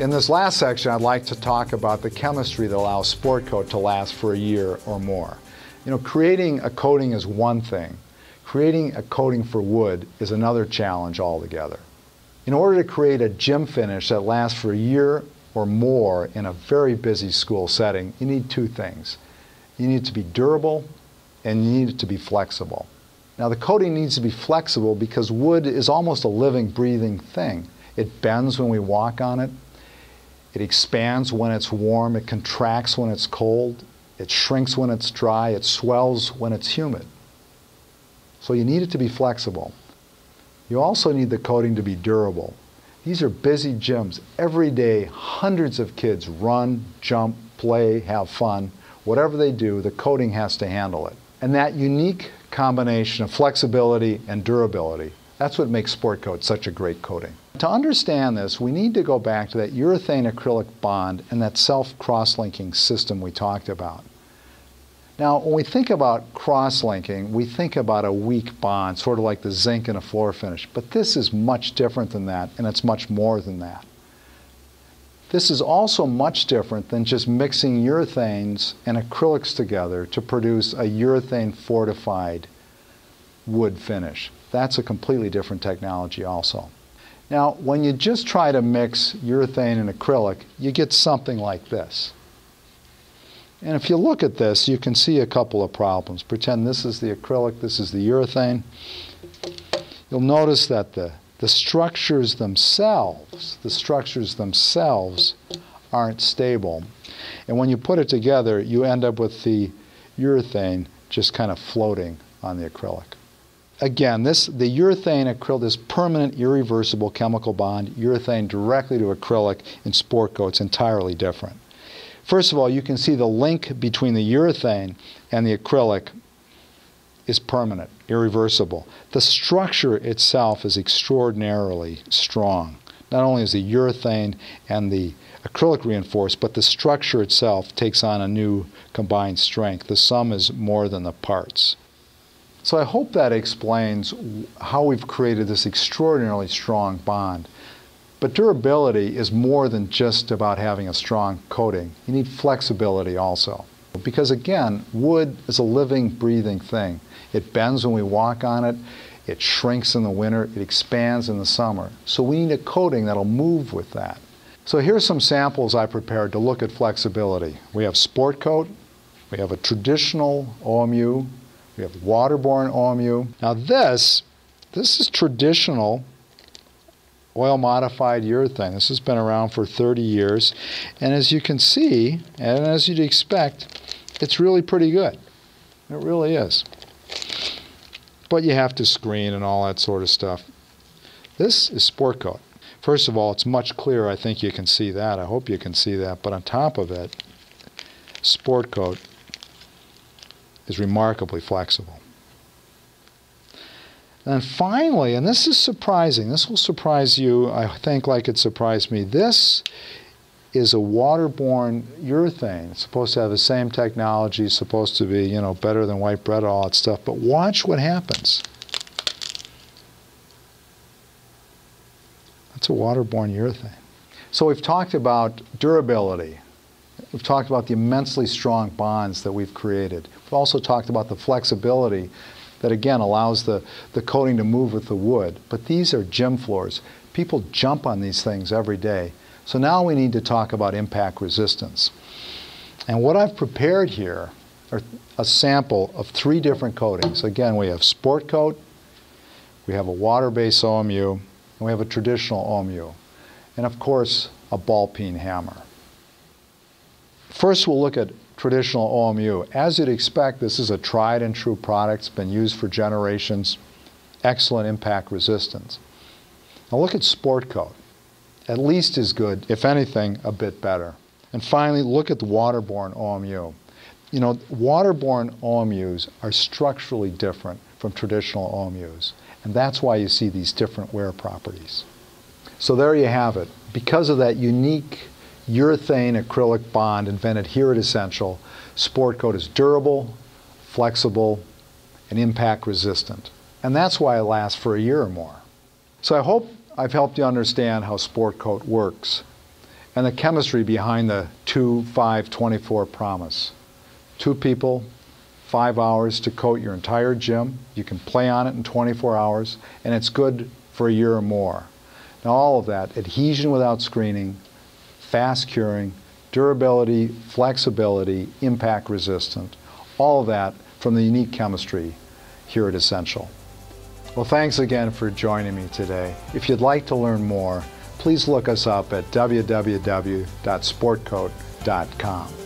In this last section, I'd like to talk about the chemistry that allows Sport Kote to last for a year or more. You know, creating a coating is one thing. Creating a coating for wood is another challenge altogether. In order to create a gym finish that lasts for a year or more in a very busy school setting, you need two things. You need it to be durable and you need it to be flexible. Now, the coating needs to be flexible because wood is almost a living, breathing thing. It bends when we walk on it. It expands when it's warm. It contracts when it's cold. It shrinks when it's dry. It swells when it's humid. So you need it to be flexible. You also need the coating to be durable. These are busy gyms. Every day, hundreds of kids run, jump, play, have fun. Whatever they do, the coating has to handle it. And that unique combination of flexibility and durability, that's what makes Sport Kote such a great coating. To understand this, we need to go back to that urethane acrylic bond and that self-cross-linking system we talked about. Now, when we think about cross-linking, we think about a weak bond, sort of like the zinc in a floor finish. But this is much different than that, and it's much more than that. This is also much different than just mixing urethanes and acrylics together to produce a urethane fortified wood finish. That's a completely different technology also. Now, when you just try to mix urethane and acrylic, you get something like this. And if you look at this, you can see a couple of problems. Pretend this is the acrylic, this is the urethane. You'll notice that the structures themselves aren't stable. And when you put it together, you end up with the urethane just kind of floating on the acrylic. Again, the urethane acrylic, this permanent irreversible chemical bond, urethane directly to acrylic in Sport Kote, is entirely different. First of all, you can see the link between the urethane and the acrylic is permanent, irreversible. The structure itself is extraordinarily strong. Not only is the urethane and the acrylic reinforced, but the structure itself takes on a new combined strength. The sum is more than the parts. So I hope that explains how we've created this extraordinarily strong bond. But durability is more than just about having a strong coating. You need flexibility also. Because again, wood is a living, breathing thing. It bends when we walk on it. It shrinks in the winter. It expands in the summer. So we need a coating that'll move with that. So here's some samples I prepared to look at flexibility. We have Sport Kote. We have a traditional OMU. We have waterborne OMU. Now this is traditional oil-modified urethane. This has been around for 30 years. And as you can see, and as you'd expect, it's really pretty good. It really is. But you have to screen and all that sort of stuff. This is Sport Kote. First of all, it's much clearer. I think you can see that. I hope you can see that. But on top of it, Sport Kote is remarkably flexible. And finally, and this is surprising, this will surprise you, I think, like it surprised me. This is a waterborne urethane. It's supposed to have the same technology, it's supposed to be, you know, better than white bread, all that stuff. But watch what happens. That's a waterborne urethane. So we've talked about durability. We've talked about the immensely strong bonds that we've created. We've also talked about the flexibility that again allows the coating to move with the wood. But these are gym floors. People jump on these things every day. So now we need to talk about impact resistance. And what I've prepared here are a sample of 3 different coatings. Again, we have Sport Kote, we have a water-based OMU, and we have a traditional OMU. And of course, a ball peen hammer. First, we'll look at traditional OMU. As you'd expect, this is a tried and true product. It's been used for generations. Excellent impact resistance. Now look at Sport Kote. At least as good, if anything, a bit better. And finally, look at the waterborne OMU. You know, waterborne OMUs are structurally different from traditional OMUs. And that's why you see these different wear properties. So there you have it. Because of that unique urethane acrylic bond invented here at Essential, Sport Kote is durable, flexible, and impact resistant. And that's why it lasts for a year or more. So I hope I've helped you understand how Sport Kote works and the chemistry behind the 2-5-24 promise. 2 people, 5 hours to coat your entire gym. You can play on it in 24 hours, and it's good for a year or more. Now all of that, adhesion without screening, fast curing, durability, flexibility, impact resistant, all of that from the unique chemistry here at Essential. Well, thanks again for joining me today. If you'd like to learn more, please look us up at www.sportkote.com.